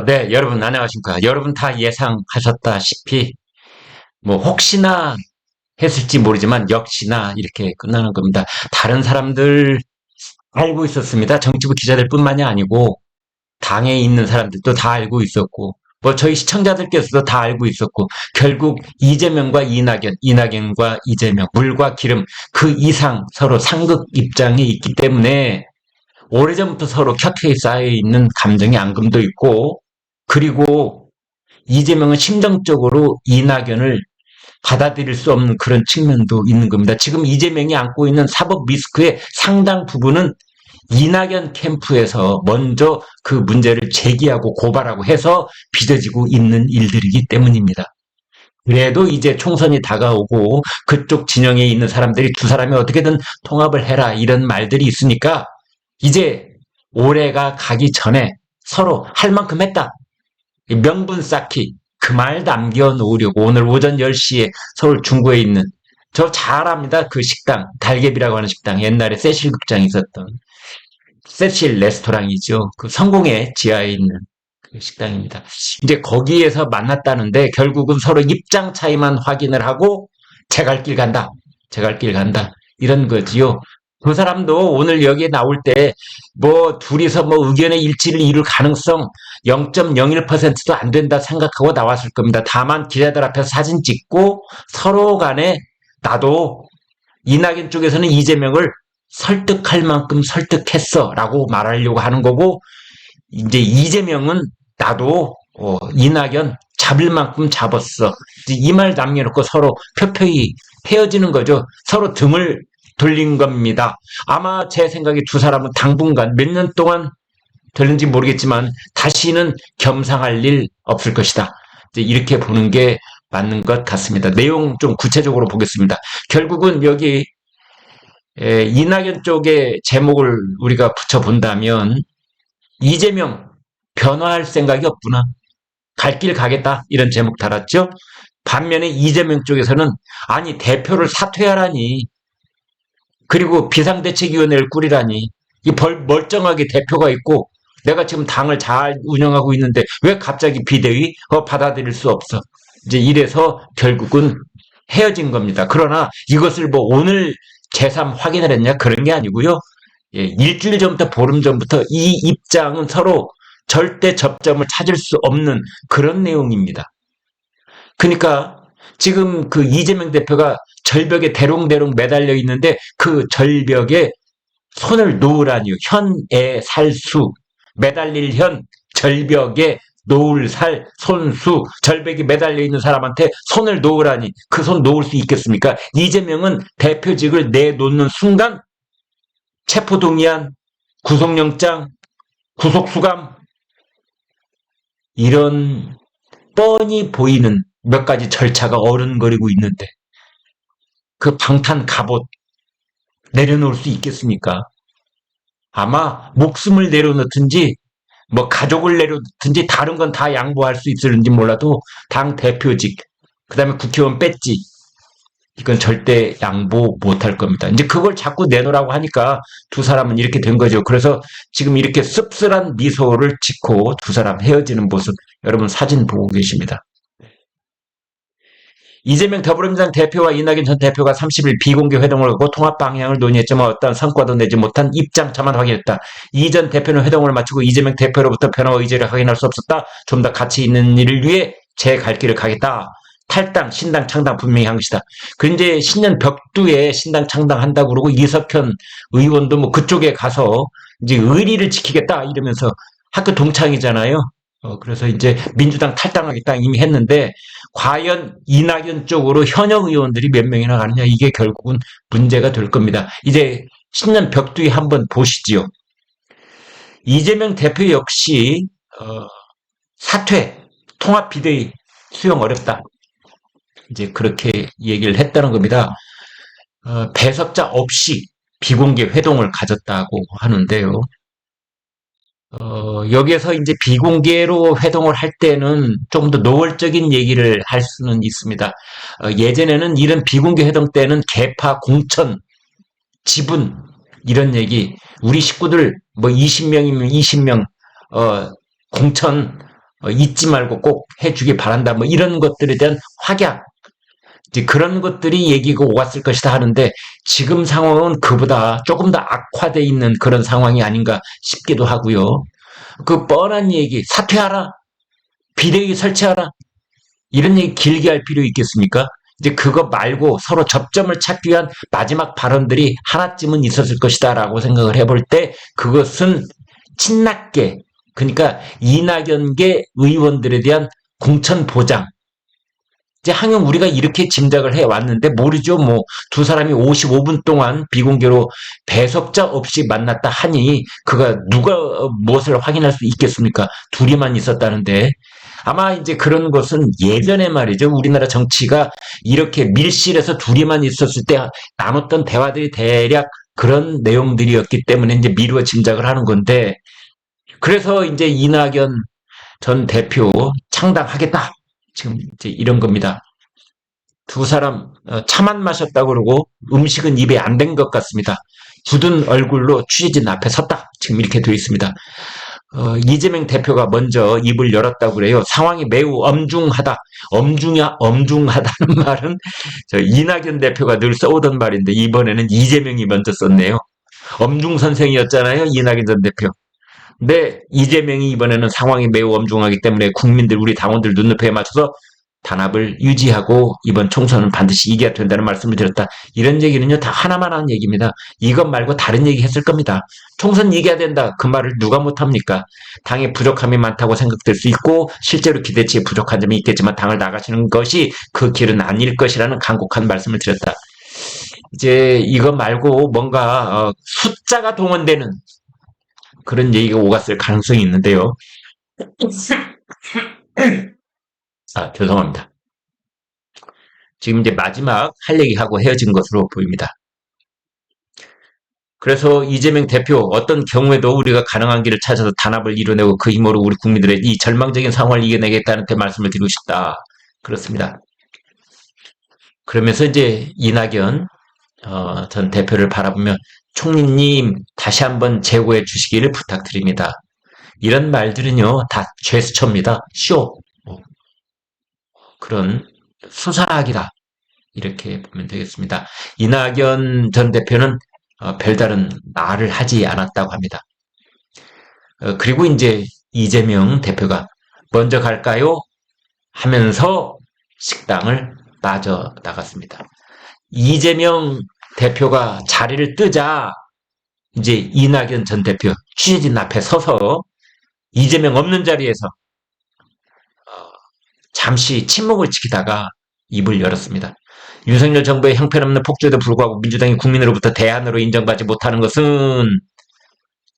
네, 여러분 안녕하십니까. 여러분 다 예상하셨다시피 뭐 혹시나 했을지 모르지만 역시나 이렇게 끝나는 겁니다. 다른 사람들 알고 있었습니다. 정치부 기자들뿐만이 아니고 당에 있는 사람들도 다 알고 있었고 뭐 저희 시청자들께서도 다 알고 있었고 결국 이재명과 이낙연, 이낙연과 이재명, 물과 기름 그 이상 서로 상극 입장에 있기 때문에 오래전부터 서로 켜켜이 쌓여 있는 감정의 앙금도 있고 그리고 이재명은 심정적으로 이낙연을 받아들일 수 없는 그런 측면도 있는 겁니다. 지금 이재명이 안고 있는 사법 리스크의 상당 부분은 이낙연 캠프에서 먼저 그 문제를 제기하고 고발하고 해서 빚어지고 있는 일들이기 때문입니다. 그래도 이제 총선이 다가오고 그쪽 진영에 있는 사람들이 두 사람이 어떻게든 통합을 해라 이런 말들이 있으니까 이제 올해가 가기 전에 서로 할 만큼 했다. 명분 쌓기 그 말 남겨놓으려고 오늘 오전 10시에 서울 중구에 있는 저 잘 압니다. 그 식당 달개비라고 하는 식당 옛날에 세실 극장이 있었던 세실 레스토랑이죠. 그 성공의 지하에 있는 그 식당입니다. 이제 거기에서 만났다는데 결국은 서로 입장 차이만 확인을 하고 제 갈 길 간다. 제 갈 길 간다. 이런 거지요. 그 사람도 오늘 여기에 나올 때 뭐 둘이서 뭐 의견의 일치를 이룰 가능성 0.01%도 안 된다 생각하고 나왔을 겁니다. 다만 기자들 앞에서 사진 찍고 서로 간에 나도 이낙연 쪽에서는 이재명을 설득할 만큼 설득했어 라고 말하려고 하는 거고 이제 이재명은 나도 이낙연 잡을 만큼 잡았어. 이 말 남겨놓고 서로 표표히 헤어지는 거죠. 서로 등을 돌린 겁니다. 아마 제 생각에 두 사람은 당분간 몇 년 동안 되는지 모르겠지만 다시는 겸상할 일 없을 것이다. 이렇게 보는 게 맞는 것 같습니다. 내용 좀 구체적으로 보겠습니다. 결국은 여기 이낙연 쪽의 제목을 우리가 붙여본다면 이재명 변화할 생각이 없구나. 갈 길 가겠다. 이런 제목 달았죠. 반면에 이재명 쪽에서는 아니 대표를 사퇴하라니. 그리고 비상대책위원회를 꾸리라니. 이 멀쩡하게 대표가 있고 내가 지금 당을 잘 운영하고 있는데 왜 갑자기 비대위 받아들일 수 없어. 이제 이래서 결국은 헤어진 겁니다. 그러나 이것을 뭐 오늘 재삼 확인을 했냐 그런 게 아니고요. 예, 일주일 전부터 보름 전부터 이 입장은 서로 절대 접점을 찾을 수 없는 그런 내용입니다. 그러니까 지금 그 이재명 대표가 절벽에 대롱대롱 매달려 있는데 그 절벽에 손을 놓으라니요. 현에 살수 매달릴 현 절벽에 놓을 살 손수 절벽에 매달려 있는 사람한테 손을 놓으라니 그 손 놓을 수 있겠습니까? 이재명은 대표직을 내놓는 순간 체포동의안, 구속영장, 구속수감 이런 뻔히 보이는 몇 가지 절차가 어른거리고 있는데 그 방탄 갑옷 내려놓을 수 있겠습니까? 아마 목숨을 내려놓든지 뭐 가족을 내려놓든지 다른 건 다 양보할 수 있을는지 몰라도 당 대표직 그다음에 국회의원 배지 이건 절대 양보 못할 겁니다. 이제 그걸 자꾸 내놓으라고 하니까 두 사람은 이렇게 된 거죠. 그래서 지금 이렇게 씁쓸한 미소를 짓고 두 사람 헤어지는 모습 여러분 사진 보고 계십니다. 이재명 더불어민주당 대표와 이낙연 전 대표가 30일 비공개 회동을 하고 통합 방향을 논의했지만 어떤 성과도 내지 못한 입장차만 확인했다. 이 전 대표는 회동을 마치고 이재명 대표로부터 변화 의지를 확인할 수 없었다. 좀 더 가치 있는 일을 위해 제 갈 길을 가겠다. 탈당, 신당 창당 분명히 한 것이다. 그 이제 신년 벽두에 신당 창당한다고 그러고 이석현 의원도 뭐 그쪽에 가서 이제 의리를 지키겠다 이러면서 학교 동창이잖아요. 그래서 이제 민주당 탈당하겠다 이미 했는데 과연 이낙연 쪽으로 현역 의원들이 몇 명이나 가느냐 이게 결국은 문제가 될 겁니다. 이제 신년 벽두에 한번 보시지요. 이재명 대표 역시 사퇴, 통합 비대위 수용 어렵다. 이제 그렇게 얘기를 했다는 겁니다. 배석자 없이 비공개 회동을 가졌다고 하는데요. 여기에서 이제 비공개로 회동을 할 때는 좀 더 노골적인 얘기를 할 수는 있습니다. 예전에는 이런 비공개 회동 때는 개파, 공천, 지분, 이런 얘기, 우리 식구들 뭐 20명이면 20명, 공천 잊지 말고 꼭 해주기 바란다. 뭐 이런 것들에 대한 확약, 이제 그런 것들이 얘기가 오갔을 것이다 하는데 지금 상황은 그보다 조금 더 악화돼 있는 그런 상황이 아닌가 싶기도 하고요. 그 뻔한 얘기, 사퇴하라, 비대위 설치하라, 이런 얘기 길게 할 필요 있겠습니까? 이제 그거 말고 서로 접점을 찾기 위한 마지막 발언들이 하나쯤은 있었을 것이다라고 생각을 해볼 때 그것은 친낙계, 그러니까 이낙연계 의원들에 대한 공천 보장. 이제 항상 우리가 이렇게 짐작을 해왔는데 모르죠. 뭐 두 사람이 55분 동안 비공개로 배석자 없이 만났다 하니 그가 누가 무엇을 확인할 수 있겠습니까? 둘이만 있었다는데 아마 이제 그런 것은 예전에 말이죠. 우리나라 정치가 이렇게 밀실에서 둘이만 있었을 때 나눴던 대화들이 대략 그런 내용들이었기 때문에 이제 미루어 짐작을 하는 건데 그래서 이제 이낙연 전 대표 창당하겠다. 지금 이제 이런 겁니다. 두 사람 차만 마셨다 그러고 음식은 입에 안 댄 것 같습니다. 굳은 얼굴로 취재진 앞에 섰다. 지금 이렇게 되어 있습니다. 이재명 대표가 먼저 입을 열었다고 그래요. 상황이 매우 엄중하다. 엄중하다는 말은 저 이낙연 대표가 늘 써오던 말인데 이번에는 이재명이 먼저 썼네요. 엄중 선생이었잖아요. 이낙연 전 대표. 근데 이재명이 이번에는 상황이 매우 엄중하기 때문에 국민들, 우리 당원들 눈높이에 맞춰서 단합을 유지하고 이번 총선은 반드시 이겨야 된다는 말씀을 드렸다. 이런 얘기는요, 다 하나만 하는 얘기입니다. 이것 말고 다른 얘기 했을 겁니다. 총선 이겨야 된다. 그 말을 누가 못합니까? 당에 부족함이 많다고 생각될 수 있고 실제로 기대치에 부족한 점이 있겠지만 당을 나가시는 것이 그 길은 아닐 것이라는 간곡한 말씀을 드렸다. 이제 이거 말고 뭔가 숫자가 동원되는 그런 얘기가 오갔을 가능성이 있는데요. 죄송합니다. 지금 이제 마지막 할 얘기하고 헤어진 것으로 보입니다. 그래서 이재명 대표 어떤 경우에도 우리가 가능한 길을 찾아서 단합을 이뤄내고 그 힘으로 우리 국민들의 이 절망적인 상황을 이겨내겠다는 데 말씀을 드리고 싶다. 그렇습니다. 그러면서 이제 이낙연 전 대표를 바라보며 총리님 다시 한번 재고해 주시기를 부탁드립니다. 이런 말들은요 다 제스처입니다. 쇼. 그런 수사학이다. 이렇게 보면 되겠습니다. 이낙연 전 대표는 별다른 말을 하지 않았다고 합니다. 그리고 이제 이재명 대표가 먼저 갈까요? 하면서 식당을 빠져나갔습니다. 이재명 대표가 자리를 뜨자 이제 이낙연 전 대표 취재진 앞에 서서 이재명 없는 자리에서 잠시 침묵을 지키다가 입을 열었습니다. 윤석열 정부의 형편없는 폭주에도 불구하고 민주당이 국민으로부터 대안으로 인정받지 못하는 것은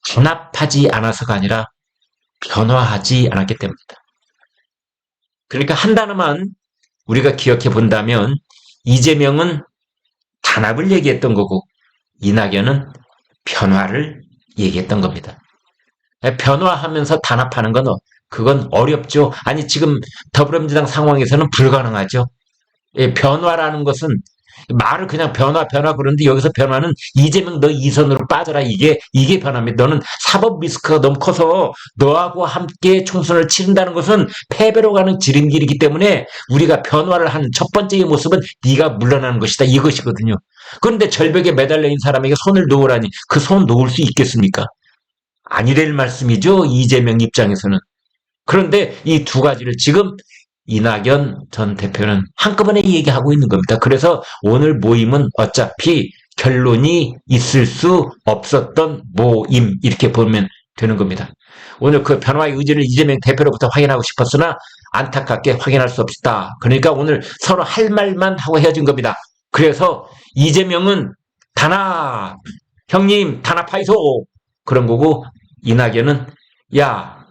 단합하지 않아서가 아니라 변화하지 않았기 때문입니다. 그러니까 한 단어만 우리가 기억해 본다면 이재명은 단합을 얘기했던 거고 이낙연은 변화를 얘기했던 겁니다. 변화하면서 단합하는 건 그건 어렵죠. 아니 지금 더불어민주당 상황에서는 불가능하죠. 변화라는 것은 말을 그냥 변화 그러는데 여기서 변화는 이재명 너 이선으로 빠져라 이게 변화입니다. 너는 사법 리스크가 너무 커서 너하고 함께 총선을 치른다는 것은 패배로 가는 지름길이기 때문에 우리가 변화를 하는 첫 번째의 모습은 네가 물러나는 것이다 이것이거든요. 그런데 절벽에 매달려 있는 사람에게 손을 놓으라니 그 손 놓을 수 있겠습니까? 아니될 말씀이죠. 이재명 입장에서는. 그런데 이 두 가지를 지금 이낙연 전 대표는 한꺼번에 얘기하고 있는 겁니다. 그래서 오늘 모임은 어차피 결론이 있을 수 없었던 모임 이렇게 보면 되는 겁니다. 오늘 그 변화의 의지를 이재명 대표로부터 확인하고 싶었으나 안타깝게 확인할 수 없었다. 그러니까 오늘 서로 할 말만 하고 헤어진 겁니다. 그래서 이재명은 단합, 형님 단합하이소 그런 거고 이낙연은 야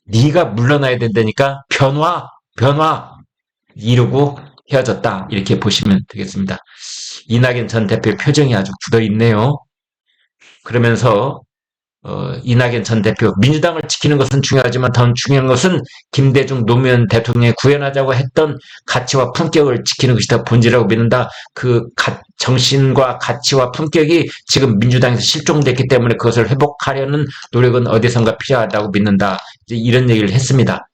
네가 물러나야 된다니까 변화 이러고 헤어졌다 이렇게 보시면 되겠습니다. 이낙연 전 대표의 표정이 아주 굳어있네요. 그러면서 이낙연 전 대표 민주당을 지키는 것은 중요하지만 더 중요한 것은 김대중 노무현 대통령이 구현하자고 했던 가치와 품격을 지키는 것이다 본질이라고 믿는다. 그 정신과 가치와 품격이 지금 민주당에서 실종됐기 때문에 그것을 회복하려는 노력은 어디선가 필요하다고 믿는다. 이제 이런 얘기를 했습니다.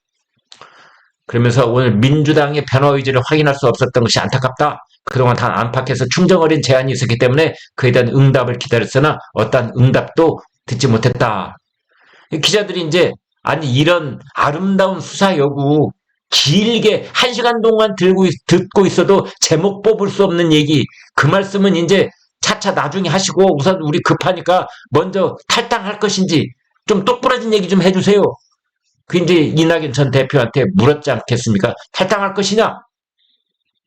그러면서 오늘 민주당의 변화 의지를 확인할 수 없었던 것이 안타깝다. 그동안 단 안팎에서 충정어린 제안이 있었기 때문에 그에 대한 응답을 기다렸으나 어떠한 응답도 듣지 못했다. 기자들이 이제 아니 이런 아름다운 수사 여부 길게 1시간 동안 듣고 있어도 제목 뽑을 수 없는 얘기 그 말씀은 이제 차차 나중에 하시고 우선 우리 급하니까 먼저 탈당할 것인지 좀 똑부러진 얘기 좀 해주세요. 그 이제 이낙연 전 대표한테 물었지 않겠습니까? 탈당할 것이냐?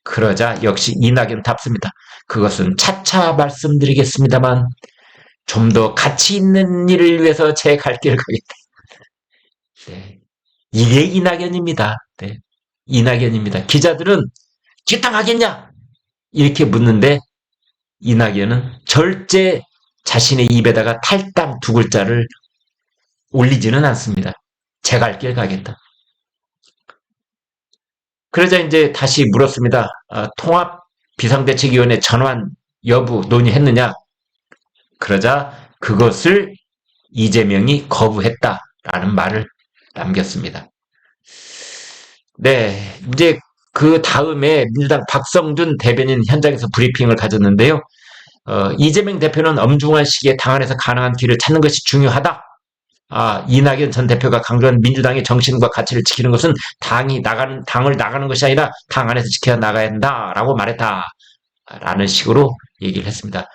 그러자 역시 이낙연 답습니다. 그것은 차차 말씀드리겠습니다만 좀 더 가치 있는 일을 위해서 제 갈 길을 가겠다. 네. 이게 이낙연입니다. 네. 이낙연입니다. 기자들은 탈당하겠냐? 이렇게 묻는데 이낙연은 절대 자신의 입에다가 탈당 두 글자를 올리지는 않습니다. 제 갈 길 가겠다. 그러자 이제 다시 물었습니다. 통합 비상대책위원회 전환 여부 논의했느냐? 그러자 그것을 이재명이 거부했다라는 말을 남겼습니다. 네, 이제 그 다음에 민주당 박성준 대변인 현장에서 브리핑을 가졌는데요. 이재명 대표는 엄중한 시기에 당 안에서 가능한 길을 찾는 것이 중요하다. 이낙연 전 대표가 강조한 민주당의 정신과 가치를 지키는 것은 당을 나가는 것이 아니라 당 안에서 지켜 나가야 한다라고 말했다. 라는 식으로 얘기를 했습니다.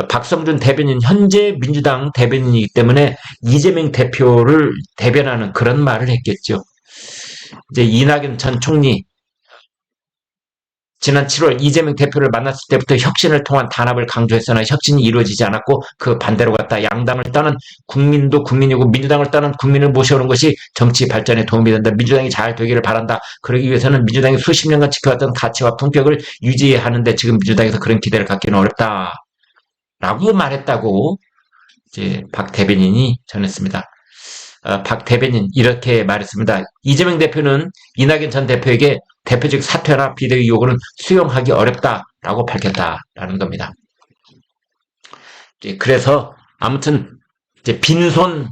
박성준 대변인, 현재 민주당 대변인이기 때문에 이재명 대표를 대변하는 그런 말을 했겠죠. 이제 이낙연 전 총리, 지난 7월 이재명 대표를 만났을 때부터 혁신을 통한 단합을 강조했으나 혁신이 이루어지지 않았고 그 반대로 갔다. 양당을 떠난 국민도 국민이고 민주당을 떠난 국민을 모셔오는 것이 정치 발전에 도움이 된다. 민주당이 잘 되기를 바란다. 그러기 위해서는 민주당이 수십 년간 지켜왔던 가치와 품격을 유지해야 하는데 지금 민주당에서 그런 기대를 갖기는 어렵다. 라고 말했다고 이제 박 대변인이 전했습니다. 박 대변인 이렇게 말했습니다. 이재명 대표는 이낙연 전 대표에게 대표직 사퇴나 비대위 요구는 수용하기 어렵다라고 밝혔다라는 겁니다. 그래서 아무튼 이제 빈손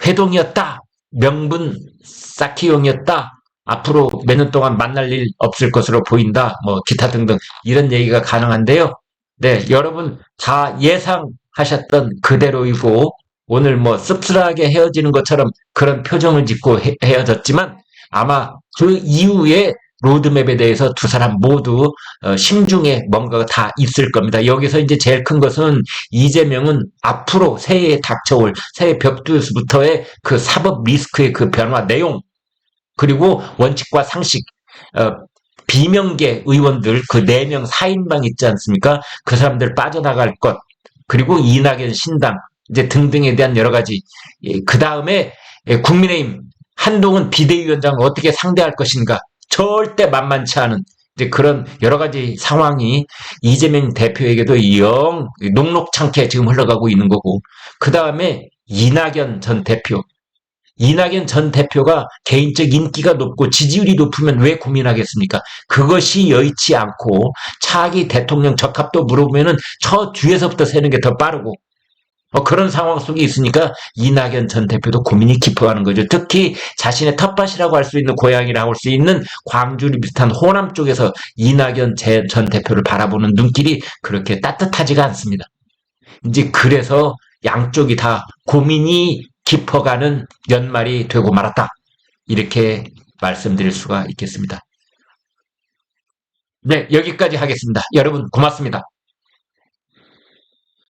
회동이었다, 명분 쌓기용이었다. 앞으로 몇 년 동안 만날 일 없을 것으로 보인다. 뭐 기타 등등 이런 얘기가 가능한데요. 네, 여러분 다 예상하셨던 그대로이고 오늘 뭐 씁쓸하게 헤어지는 것처럼 그런 표정을 짓고 헤어졌지만 아마 그 이후에 로드맵에 대해서 두 사람 모두 심중에 뭔가가 다 있을 겁니다. 여기서 이제 제일 큰 것은 이재명은 앞으로 새해에 닥쳐올 새해 벽두에서부터의 그 사법 리스크의 그 변화 내용 그리고 원칙과 상식 비명계 의원들 그 4명 4인방 있지 않습니까? 그 사람들 빠져나갈 것 그리고 이낙연 신당 이제 등등에 대한 여러 가지 그 다음에 국민의힘 한동훈 비대위원장을 어떻게 상대할 것인가 절대 만만치 않은 이제 그런 여러 가지 상황이 이재명 대표에게도 영 녹록찮게 지금 흘러가고 있는 거고 그 다음에 이낙연 전 대표 이낙연 전 대표가 개인적 인기가 높고 지지율이 높으면 왜 고민하겠습니까? 그것이 여의치 않고 차기 대통령 적합도 물어보면은 저 뒤에서부터 세는 게 더 빠르고 그런 상황 속에 있으니까 이낙연 전 대표도 고민이 깊어가는 거죠. 특히 자신의 텃밭이라고 할 수 있는 고향이라고 할 수 있는 광주를 비슷한 호남 쪽에서 이낙연 전 대표를 바라보는 눈길이 그렇게 따뜻하지가 않습니다. 이제 그래서 양쪽이 다 고민이 깊어가는 연말이 되고 말았다. 이렇게 말씀드릴 수가 있겠습니다. 네, 여기까지 하겠습니다. 여러분 고맙습니다.